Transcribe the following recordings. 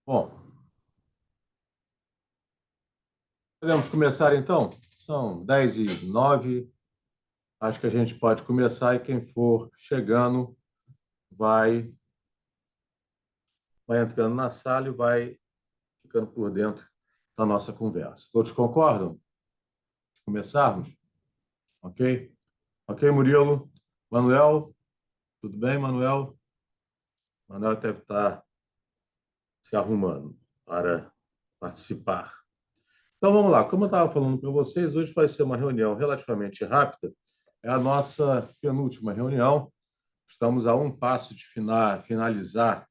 Bom, podemos começar então? São 10h09. Acho que a gente pode começar e quem for chegando vai, vai entrando na sala e vai ficando por dentro da nossa conversa. Todos concordam? Começarmos? Ok? Ok, Murilo? Manuel? Tudo bem, Manuel? Manuel deve estar se arrumando para participar. Então vamos lá. Como eu estava falando para vocês, hoje vai ser uma reunião relativamente rápida. É a nossa penúltima reunião. Estamos a um passo de finalizar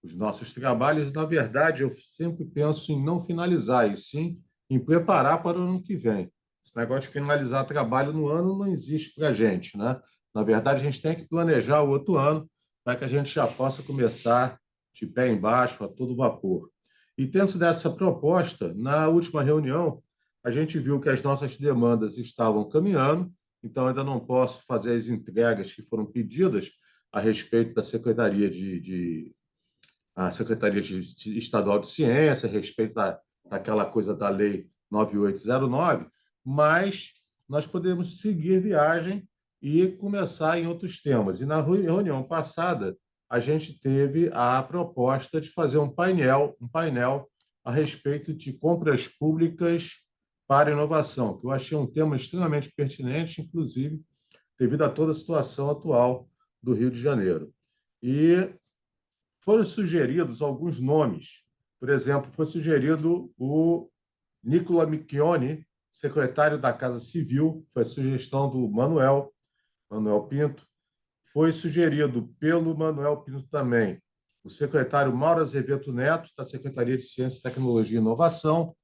os nossos trabalhos. Na verdade, eu sempre penso em não finalizar, e sim em preparar para o ano que vem. Esse negócio de finalizar trabalho no ano não existe para a gente, né? Na verdade, a gente tem que planejar o outro ano para que a gente já possa começar de pé embaixo, a todo vapor. E dentro dessa proposta, na última reunião, a gente viu que as nossas demandas estavam caminhando, então ainda não posso fazer as entregas que foram pedidas a respeito da a Secretaria Estadual de Ciência, a respeito daquela coisa da Lei 9809, mas nós podemos seguir viagem e começar em outros temas. E na reunião passada, a gente teve a proposta de fazer um painel a respeito de compras públicas para inovação, que eu achei um tema extremamente pertinente, inclusive devido a toda a situação atual do Rio de Janeiro. E foram sugeridos alguns nomes. Por exemplo, foi sugerido o Nicola Micchione, secretário da Casa Civil, foi a sugestão do Manuel Pinto. Foi sugerido pelo Manuel Pinto também o secretário Mauro Azevedo Neto, da Secretaria de Ciência, Tecnologia e Inovação.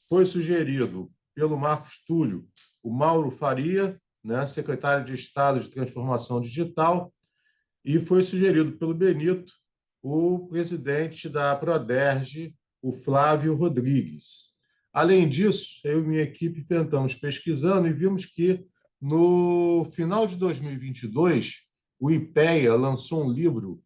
Foi sugerido pelo Marcos Túlio o Mauro Faria, né, secretário de Estado de Transformação Digital, e foi sugerido pelo Benito o presidente da Proderj, o Flávio Rodrigues. Além disso, eu e minha equipe tentamos pesquisando e vimos que, no final de 2022, o IPEA lançou um livro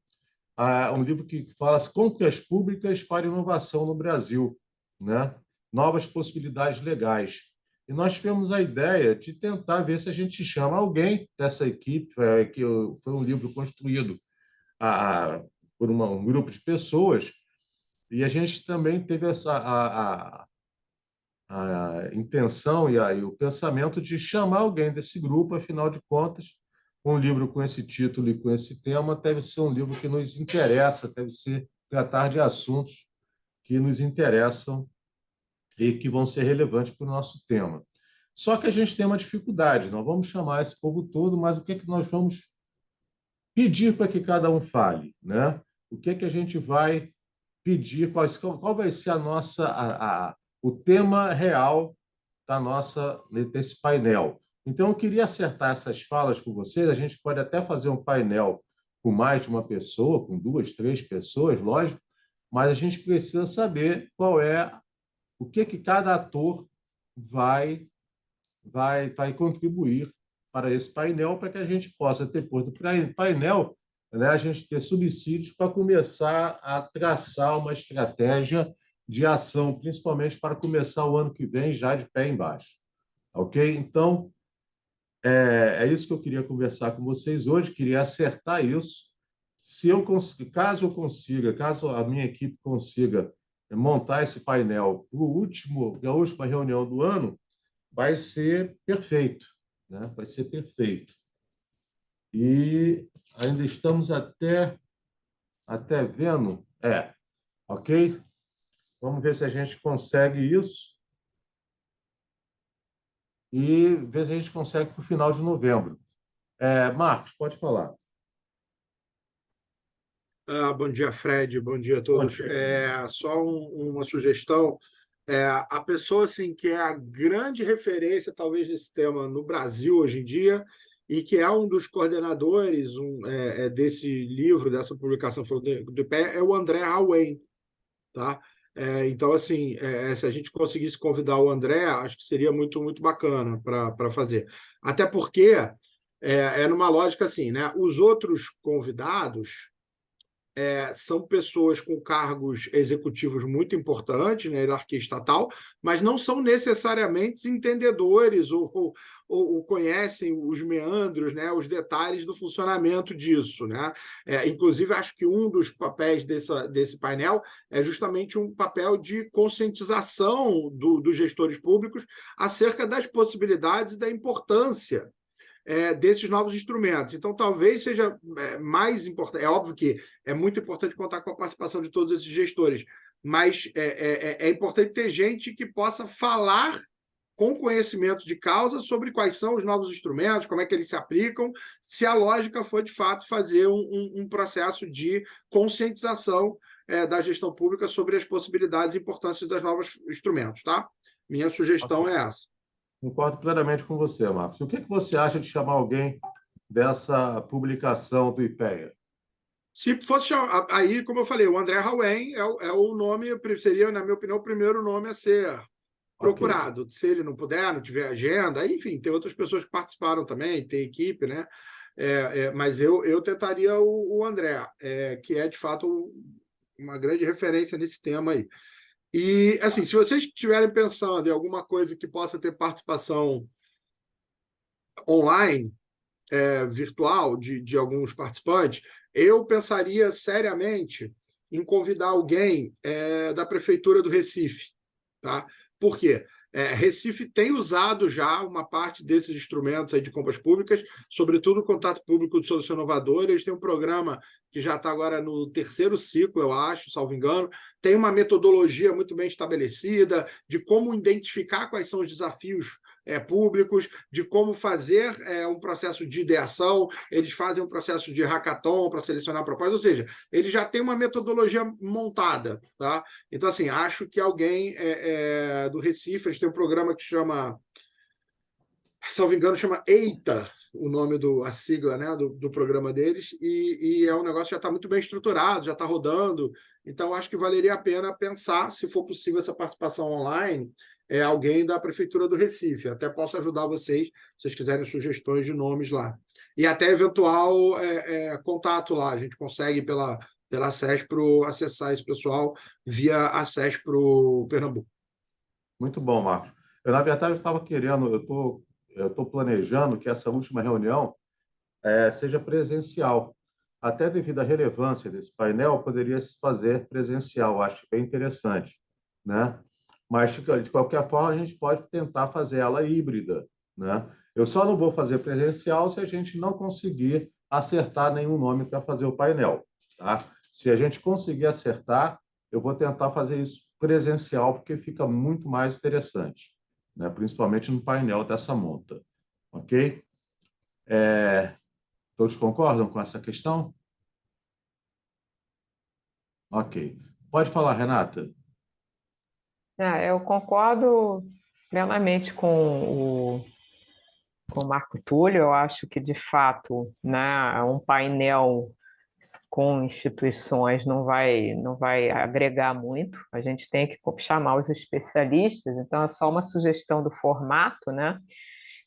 que fala as compras públicas para inovação no Brasil, né? Novas possibilidades legais. E nós tivemos a ideia de tentar ver se a gente chama alguém dessa equipe, que foi um livro construído a, por um grupo de pessoas, e a gente também teve a intenção e o pensamento de chamar alguém desse grupo, afinal de contas, um livro com esse título e com esse tema deve ser um livro que nos interessa, deve ser tratar de assuntos que nos interessam e que vão ser relevantes para o nosso tema. Só que a gente tem uma dificuldade, nós vamos chamar esse povo todo, mas o que é que nós vamos pedir para que cada um fale, né? O que é que a gente vai pedir, qual vai ser o tema real desse painel. Então, eu queria acertar essas falas com vocês. A gente pode até fazer um painel com mais de uma pessoa, com duas, três pessoas, lógico, mas a gente precisa saber o que cada ator vai contribuir para esse painel, para que a gente possa, depois do painel, né, a gente ter subsídios para começar a traçar uma estratégia de ação, principalmente para começar o ano que vem já de pé embaixo. Ok? Então, é isso que eu queria conversar com vocês hoje, queria acertar isso. Caso a minha equipe consiga montar esse painel para a última reunião do ano, vai ser perfeito, né? Vai ser perfeito. E ainda estamos até vendo, ok? Vamos ver se a gente consegue isso e ver se a gente consegue para o final de novembro. Marcos, pode falar. Bom dia, Fred. Bom dia a Bom todos. dia. Só uma sugestão. A pessoa assim, que é a grande referência, talvez, nesse tema no Brasil hoje em dia, e que é um dos coordenadores desse livro, dessa publicação do IPE, é o André Hauen. Tá? Então, assim, se a gente conseguisse convidar o André, acho que seria muito, muito bacana para fazer. Até porque é numa lógica assim, né? Os outros convidados são pessoas com cargos executivos muito importantes na hierarquia estatal, mas não são necessariamente entendedores ou conhecem os meandros, né, os detalhes do funcionamento disso, né? Inclusive, acho que um dos papéis desse painel é justamente um papel de conscientização dos gestores públicos acerca das possibilidades e da importância desses novos instrumentos. Então, talvez seja mais importante. É óbvio que é muito importante contar com a participação de todos esses gestores, mas é importante ter gente que possa falar com conhecimento de causa sobre quais são os novos instrumentos, como é que eles se aplicam, se a lógica for, de fato, fazer um processo de conscientização da gestão pública sobre as possibilidades e importâncias dos novos instrumentos, tá? Minha sugestão é essa. Concordo plenamente com você, Marcos. O que você acha de chamar alguém dessa publicação do IPEA? Se fosse aí, como eu falei, o André Hauen é o nome, seria, na minha opinião, o primeiro nome a ser procurado. Okay. Se ele não puder, não tiver agenda, enfim, tem outras pessoas que participaram também, tem equipe, né? Mas eu tentaria o André, que é, de fato, uma grande referência nesse tema aí. E, assim, se vocês estiverem pensando em alguma coisa que possa ter participação online, virtual, de alguns participantes, eu pensaria seriamente em convidar alguém da Prefeitura do Recife. Tá? Por quê? Recife tem usado já uma parte desses instrumentos aí de compras públicas, sobretudo o contato público de solução inovadora. Eles têm um programa que já está agora no 3º ciclo, eu acho, salvo engano. Tem uma metodologia muito bem estabelecida de como identificar quais são os desafios públicos, de como fazer um processo de ideação. Eles fazem um processo de hackathon para selecionar propostas, ou seja, ele já tem uma metodologia montada. Tá? Então, assim, acho que alguém do Recife, eles têm um programa que chama, salvo engano, chama EITA, o nome a sigla, né, do programa deles, e é um negócio que já está muito bem estruturado, já está rodando. Então, acho que valeria a pena pensar, se for possível, essa participação online, alguém da Prefeitura do Recife. Até posso ajudar vocês, se vocês quiserem sugestões de nomes lá. E até eventual contato lá. A gente consegue, pela SESPRO, acessar esse pessoal via a SESPRO Pernambuco. Muito bom, Marcos. Na verdade, eu estava querendo, eu estou planejando que essa última reunião seja presencial. Até devido à relevância desse painel, poderia se fazer presencial. Acho bem interessante, né? Mas, de qualquer forma, a gente pode tentar fazer ela híbrida, né? Eu só não vou fazer presencial se a gente não conseguir acertar nenhum nome para fazer o painel, tá? Se a gente conseguir acertar, eu vou tentar fazer isso presencial, porque fica muito mais interessante, né? Principalmente no painel dessa monta, ok? Todos concordam com essa questão? Ok. Pode falar, Renata. Eu concordo plenamente com o Marco Túlio. Eu acho que, de fato, né, um painel com instituições não vai agregar muito. A gente tem que chamar os especialistas, então é só uma sugestão do formato, né?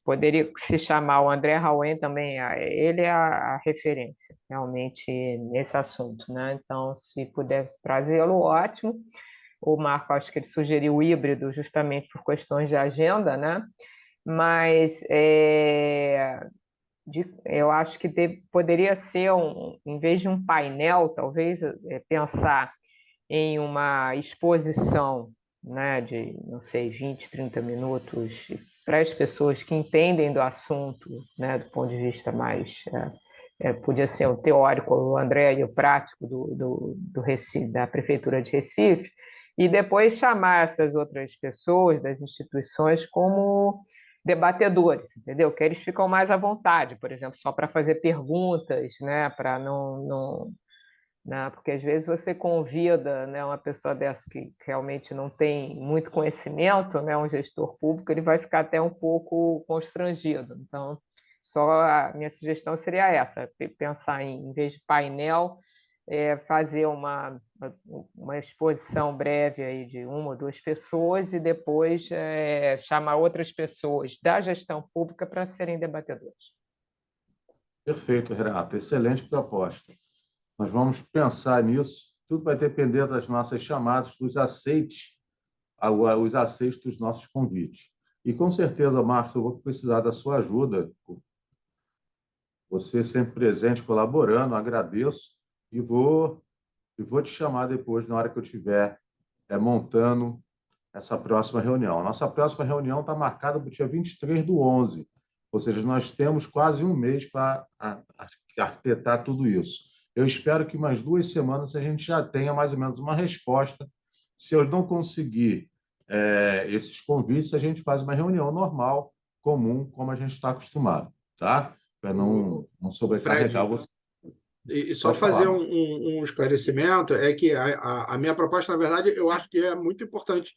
Poderia se chamar o André Hauen também, ele é a referência realmente nesse assunto, né? Então, se puder trazê-lo, ótimo. O Marco, acho que ele sugeriu o híbrido justamente por questões de agenda, né? Mas eu acho que poderia ser, em vez de um painel, talvez pensar em uma exposição, né, de, não sei, 20, 30 minutos, para as pessoas que entendem do assunto, né, do ponto de vista mais... podia ser o teórico, o André, e o prático do Recife, da Prefeitura de Recife, e depois chamar essas outras pessoas das instituições como debatedores, entendeu? Que eles ficam mais à vontade, por exemplo, só para fazer perguntas, né, para não, né, porque às vezes você convida, né, uma pessoa dessa que realmente não tem muito conhecimento, né, um gestor público, ele vai ficar até um pouco constrangido. Então, só a minha sugestão seria essa, pensar em vez de painel, fazer uma exposição breve aí de 1 ou 2 pessoas e depois chamar outras pessoas da gestão pública para serem debatedores. Perfeito, Renata. Excelente proposta. Nós vamos pensar nisso. Tudo vai depender das nossas chamadas, dos aceites, os aceites dos nossos convites. E com certeza, Marcos, eu vou precisar da sua ajuda. Você sempre presente, colaborando, agradeço e vou te chamar depois, na hora que eu estiver montando essa próxima reunião. Nossa próxima reunião está marcada para o dia 23/11, ou seja, nós temos quase um mês para arquitetar tudo isso. Eu espero que mais 2 semanas a gente já tenha mais ou menos uma resposta. Se eu não conseguir esses convites, a gente faz uma reunião normal, comum, como a gente está acostumado, tá? Para não sobrecarregar Fred, você. e só Pode falar, fazer mano. um esclarecimento, é que a minha proposta, na verdade, eu acho que é muito importante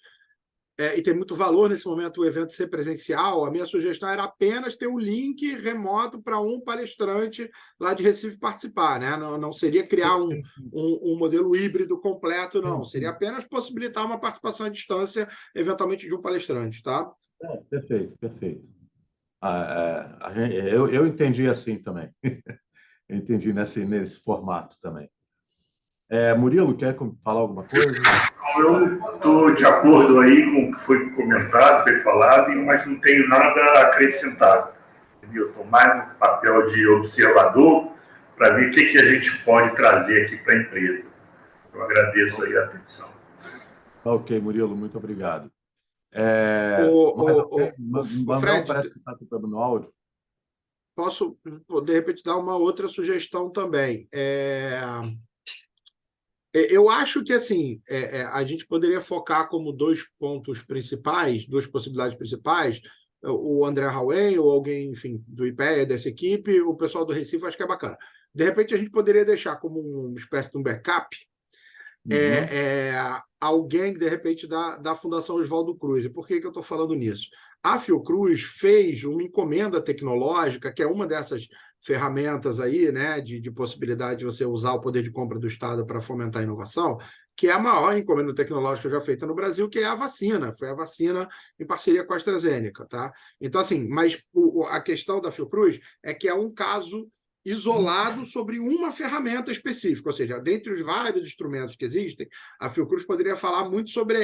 e tem muito valor nesse momento o evento ser presencial. A minha sugestão era apenas ter o link remoto para um palestrante lá de Recife participar, né? Não seria criar Sim, um modelo híbrido completo, não. sim, Seria sim. apenas possibilitar uma participação à distância, eventualmente, de um palestrante, tá? Perfeito, perfeito. Eu entendi assim também. Eu entendi nesse formato também. Murilo, quer falar alguma coisa? Eu estou de acordo aí com o que foi comentado, foi falado, mas não tenho nada a acrescentar. Entendeu? Estou mais no papel de observador para ver o que a gente pode trazer aqui para a empresa. Eu agradeço aí a atenção. Ok, Murilo, muito obrigado. O, Mais o, alguém? o Manuel Fred, parece que está tocando no áudio. posso, de repente, dar uma outra sugestão também. Eu acho que assim a gente poderia focar como dois pontos principais, duas possibilidades principais, o André Hauen ou alguém, enfim, do IPEA, dessa equipe, o pessoal do Recife, acho que é bacana. De repente, a gente poderia deixar como uma espécie de um backup Uhum. alguém, de repente, da Fundação Oswaldo Cruz. E por que eu estou falando nisso? A Fiocruz fez uma encomenda tecnológica, que é uma dessas ferramentas aí, né, de possibilidade de você usar o poder de compra do Estado para fomentar a inovação, que é a maior encomenda tecnológica já feita no Brasil, que é a vacina. Foi a vacina em parceria com a AstraZeneca, tá? Então, assim, mas a questão da Fiocruz é que é um caso isolado sobre uma ferramenta específica, ou seja, dentre os vários instrumentos que existem, a Fiocruz poderia falar muito sobre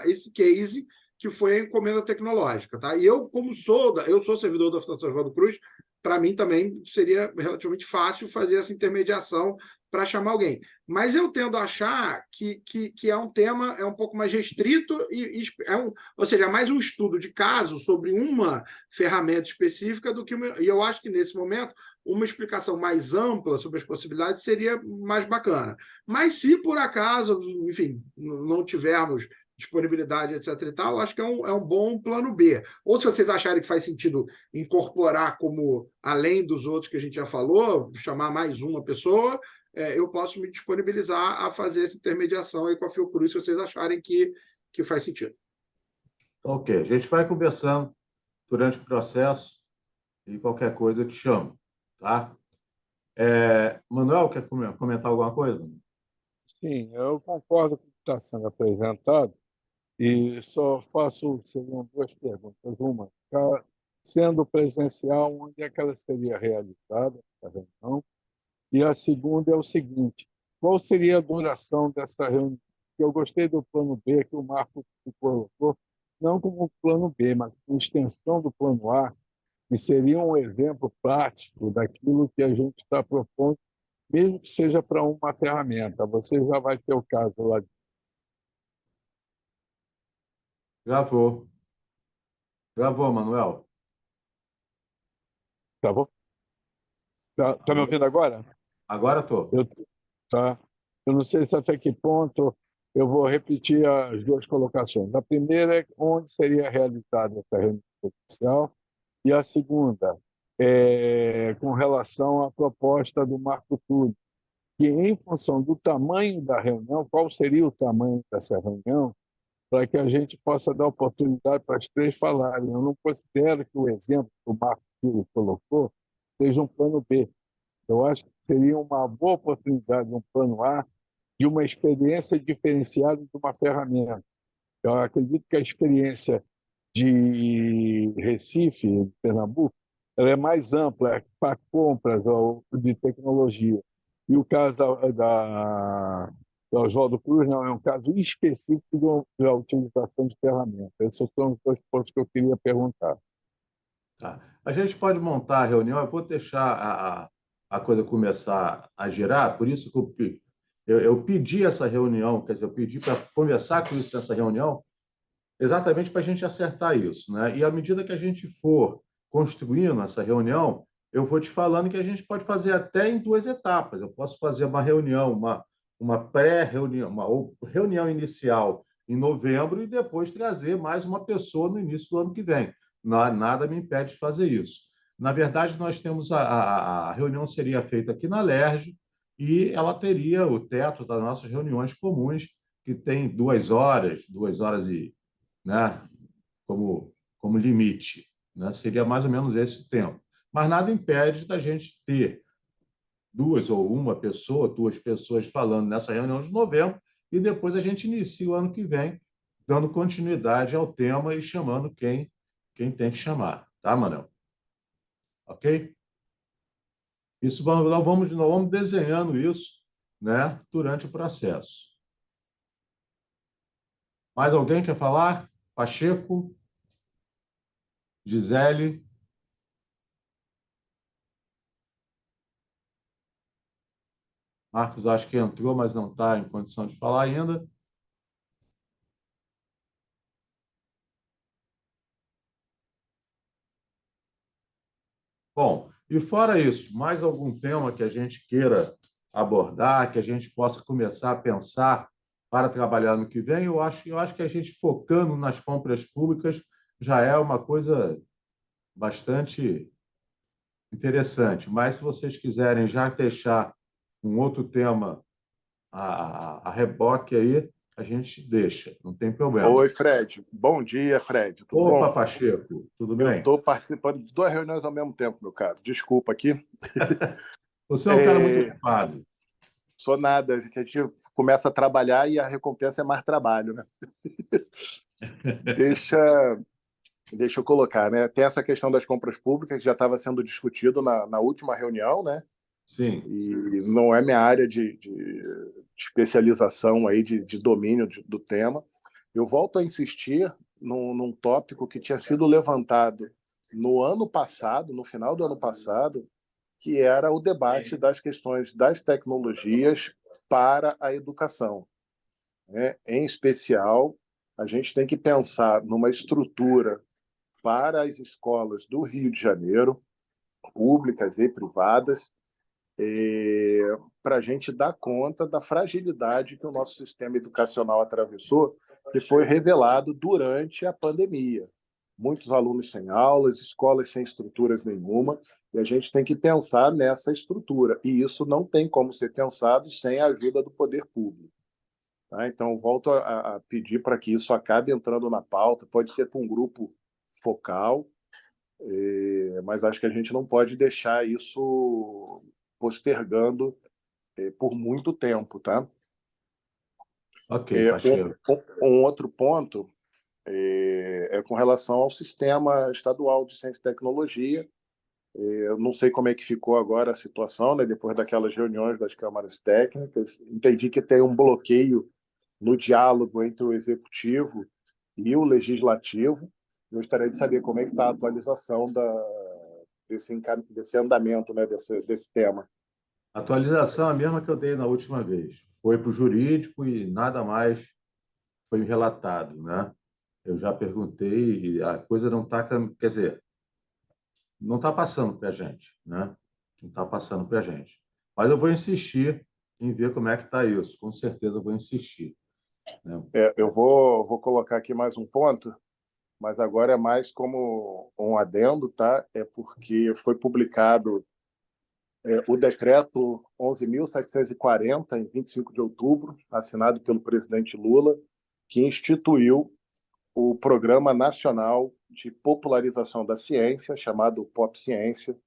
esse case que foi a encomenda tecnológica, tá? E eu, como eu sou servidor da Fundação Oswaldo Cruz, para mim também seria relativamente fácil fazer essa intermediação para chamar alguém. Mas eu tendo a achar que é um tema um pouco mais restrito ou seja, é mais um estudo de caso sobre uma ferramenta específica do que e eu acho que nesse momento uma explicação mais ampla sobre as possibilidades seria mais bacana. Mas se por acaso, enfim, não tivermos disponibilidade, etc. e tal, acho que é um bom plano B. Ou se vocês acharem que faz sentido incorporar como, além dos outros que a gente já falou, chamar mais uma pessoa, eu posso me disponibilizar a fazer essa intermediação aí com a Fiocruz, se vocês acharem que faz sentido. Ok, a gente vai conversando durante o processo e qualquer coisa eu te chamo, tá? Manuel, quer comentar alguma coisa? Sim, eu concordo com o que está sendo apresentado e só seriam duas perguntas. Uma, sendo presencial, onde é que ela seria realizada, essa reunião? E a segunda é o seguinte, qual seria a duração dessa reunião? Eu gostei do plano B que o Marco colocou, não como plano B, mas como extensão do plano A, que seria um exemplo prático daquilo que a gente está propondo, mesmo que seja para uma ferramenta. Você já vai ter o caso lá. Gravou. Gravou, Manuel. Tá bom? Tá me ouvindo agora? Agora estou. Tá. Eu não sei se até que ponto eu vou repetir as duas colocações. A primeira é onde seria realizada essa reunião oficial e a segunda é com relação à proposta do Marco Túlio, que em função do tamanho da reunião, qual seria o tamanho dessa reunião, para que a gente possa dar oportunidade para as três falarem. Eu não considero que o exemplo que o Marco Túlio colocou seja um plano B. Eu acho que seria uma boa oportunidade, um plano A, de uma experiência diferenciada de uma ferramenta. Eu acredito que a experiência de Recife, de Pernambuco, ela é mais ampla, é para compras ou de tecnologia. E o caso do Oswaldo Cruz não é um caso específico da utilização de ferramentas. Esses são os dois pontos que eu queria perguntar. Tá. A gente pode montar a reunião, eu vou deixar a coisa começar a girar, por isso que eu pedi essa reunião, quer dizer, eu pedi para conversar com isso nessa reunião, exatamente para a gente acertar isso, né? E à medida que a gente for construindo essa reunião, eu vou te falando que a gente pode fazer até em duas etapas. Eu posso fazer uma reunião, uma pré-reunião, reunião inicial em novembro e depois trazer mais uma pessoa no início do ano que vem. Nada me impede de fazer isso. Na verdade, nós temos a reunião seria feita aqui na LERJ e ela teria o teto das nossas reuniões comuns, que tem 2 horas e, né, como limite, né? Seria mais ou menos esse o tempo. Mas nada impede da gente ter duas pessoas falando nessa reunião de novembro e depois a gente inicia o ano que vem dando continuidade ao tema e chamando quem tem que chamar, tá, Manel? Ok? Isso nós vamos desenhando isso, né, durante o processo. Mais alguém quer falar? Pacheco? Gisele? Marcos acho que entrou, mas não está em condição de falar ainda. Bom, e fora isso, mais algum tema que a gente queira abordar, que a gente possa começar a pensar para trabalhar no que vem? Eu acho que a gente focando nas compras públicas já é uma coisa bastante interessante. Mas se vocês quiserem já deixar um outro tema a reboque aí, a gente deixa, não tem problema. Oi, Fred. Bom dia, Fred. Tudo Opa, bom? Pacheco, tudo Eu bem? estou participando de 2 reuniões ao mesmo tempo, meu caro. Desculpa aqui. Você é um cara muito ocupado. Sou nada, que a gente começa a trabalhar e a recompensa é mais trabalho, né? Deixa eu colocar, né? Tem essa questão das compras públicas que já estava sendo discutido na última reunião, né? Sim. E não é minha área de especialização aí, de domínio do tema. Eu volto a insistir num tópico que tinha sido levantado no ano passado, no final do ano passado, que era o debate das questões das tecnologias para a educação, né? Em especial, a gente tem que pensar numa estrutura para as escolas do Rio de Janeiro, públicas e privadas, para a gente dar conta da fragilidade que o nosso sistema educacional atravessou, que foi revelado durante a pandemia. Muitos alunos sem aulas, escolas sem estruturas nenhuma, e a gente tem que pensar nessa estrutura. E isso não tem como ser pensado sem a ajuda do poder público. Tá? Então, volto a pedir para que isso acabe entrando na pauta, pode ser para um grupo focal, mas acho que a gente não pode deixar isso postergando por muito tempo, tá? Ok, Pacheco. Um outro ponto é com relação ao sistema estadual de ciência e tecnologia. Eu não sei como é que ficou agora a situação, né, depois daquelas reuniões das câmaras técnicas. Entendi que tem um bloqueio no diálogo entre o executivo e o legislativo. Gostaria de saber como é que está a atualização desse andamento, né, desse tema. A atualização é a mesma que eu dei na última vez. Foi para o jurídico e nada mais foi relatado, né? Eu já perguntei e a coisa não está, quer dizer, não está passando para a gente, né? Não está passando para a gente. Mas eu vou insistir em ver como é que está isso. Com certeza eu vou insistir, né? Eu vou colocar aqui mais um ponto, mas agora é mais como um adendo, tá? É porque foi publicado o decreto 11.740, em 25 de outubro, assinado pelo presidente Lula, que instituiu o Programa Nacional de Popularização da Ciência, chamado POP Ciência.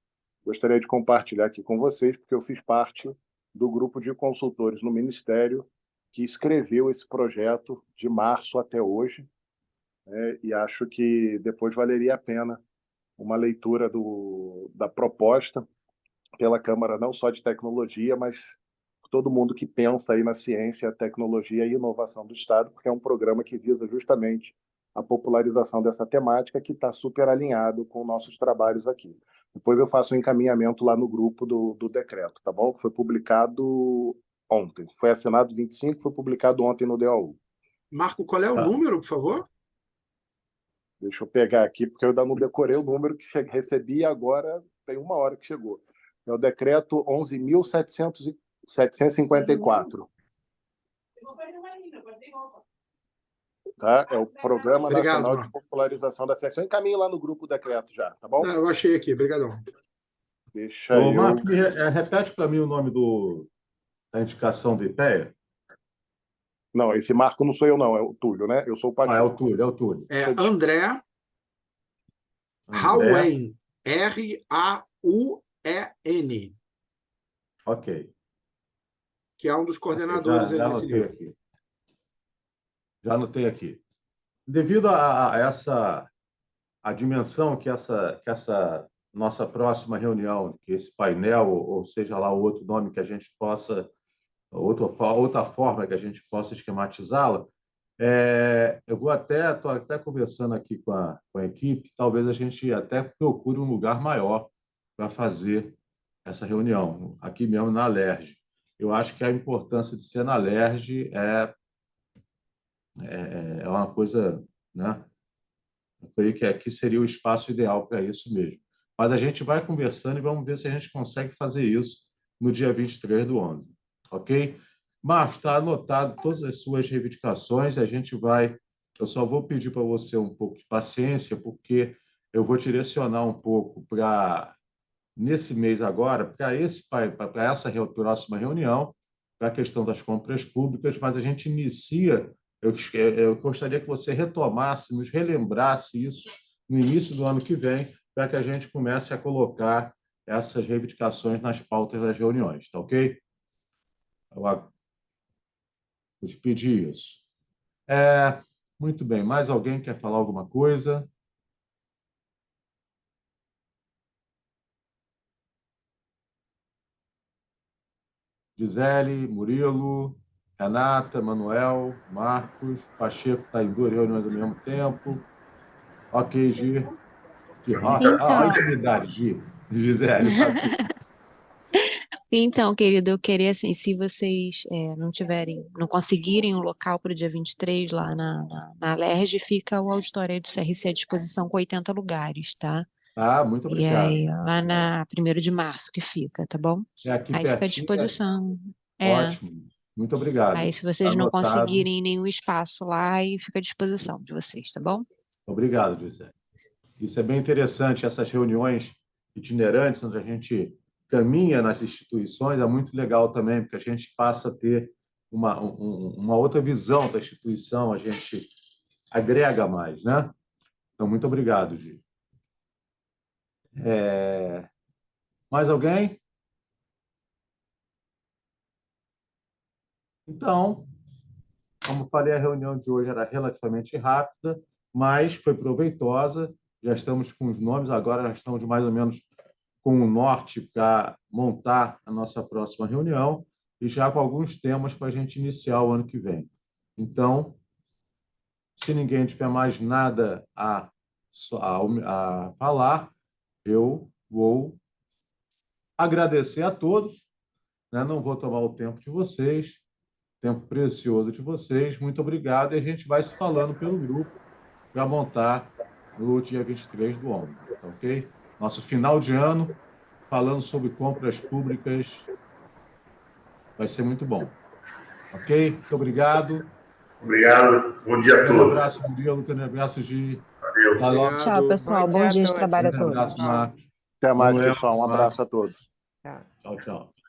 Gostaria de compartilhar aqui com vocês, porque eu fiz parte do grupo de consultores no Ministério que escreveu esse projeto de março até hoje, né? E acho que depois valeria a pena uma leitura da proposta pela Câmara, não só de Tecnologia, mas todo mundo que pensa aí na ciência, tecnologia e inovação do Estado, porque é um programa que visa justamente a popularização dessa temática, que está super alinhado com nossos trabalhos aqui. Depois eu faço um encaminhamento lá no grupo do decreto, tá bom? Foi publicado ontem. Foi assinado 25, foi publicado ontem no DOU. Marco, qual é o Tá. número, por favor? Deixa eu pegar aqui, porque eu ainda não decorei o número que recebi e agora tem 1 hora que chegou. É o decreto 11.754. Tá? É o Programa Obrigado, Nacional de Marco. Popularização da Ciência. Eu encaminho lá no grupo o decreto já, tá bom? Eu achei aqui, obrigadão. Deixa Ô, eu... Marcos, repete para mim o nome da indicação do IPEA. Não, esse Marco não sou eu, não, é o Túlio, né? Eu sou o Ah, é o Pacheco. Túlio, é o Túlio. É Sou de- André André, Rauen, R-A-U-E-N, ok. que é um dos coordenadores aí Já desse anotei livro. aqui. Já anotei aqui. Devido a essa a dimensão que essa nossa próxima reunião, que esse painel, ou seja lá o outro nome que a gente possa, outra forma que a gente possa esquematizá-la, eu estou até conversando aqui com a equipe, talvez a gente até procure um lugar maior para fazer essa reunião, aqui mesmo na Alerj. Eu acho que a importância de ser na Alerj é uma coisa, né? Eu creio que aqui seria o espaço ideal para isso mesmo. Mas a gente vai conversando e vamos ver se a gente consegue fazer isso no dia 23 do 11. Ok? Marcos, está anotado todas as suas reivindicações. A gente vai. Eu só vou pedir para você um pouco de paciência, porque eu vou direcionar um pouco para, nesse mês agora, para essa próxima reunião, para a questão das compras públicas, mas a gente inicia. Eu gostaria que você retomasse, nos relembrasse isso no início do ano que vem, para que a gente comece a colocar essas reivindicações nas pautas das reuniões, tá ok? Vou te pedir isso. Muito bem. Mais alguém quer falar alguma coisa? Gisele, Murilo, Renata, Manuel, Marcos, Pacheco está em 2 reuniões ao mesmo tempo. Ok, Gi. A Então, intimidade, Gi. Gisele, então, querido, eu queria assim, se vocês não conseguirem um local para o dia 23 lá na Alerj, fica o auditório aí do CRC à disposição com 80 lugares, tá? muito E obrigado. aí, lá na 1º de março que fica, tá bom? É aqui Aí fica à pertinho. disposição. Ótimo. Muito obrigado. Aí, se Tá vocês não anotado. conseguirem nenhum espaço lá, aí fica à disposição de vocês, tá bom? Obrigado, Gisele. Isso é bem interessante, essas reuniões itinerantes, onde a gente caminha nas instituições, é muito legal também, porque a gente passa a ter uma outra visão da instituição, a gente agrega mais, né? Então, muito obrigado, Gi. Mais alguém? Então, como falei, a reunião de hoje era relativamente rápida, mas foi proveitosa. Já estamos com os nomes, agora já estamos mais ou menos com o norte para montar a nossa próxima reunião e já com alguns temas para a gente iniciar o ano que vem. Então, se ninguém tiver mais nada a falar, eu vou agradecer a todos, né? Não vou tomar o tempo de vocês, tempo precioso de vocês. Muito obrigado e a gente vai se falando pelo grupo para montar no dia 23 do 11, tá ok? Nosso final de ano, falando sobre compras públicas, vai ser muito bom. Ok? Muito obrigado. Obrigado. Bom dia a Grande todos. abraço, Murilo. Grande abraço, Gi. Valeu. Até logo. Tchau, pessoal. Bom dia de trabalho a Grande abraço, todos. Marcos. Até mais, Manuel, pessoal. Um abraço a todos. Tá. Tchau, tchau.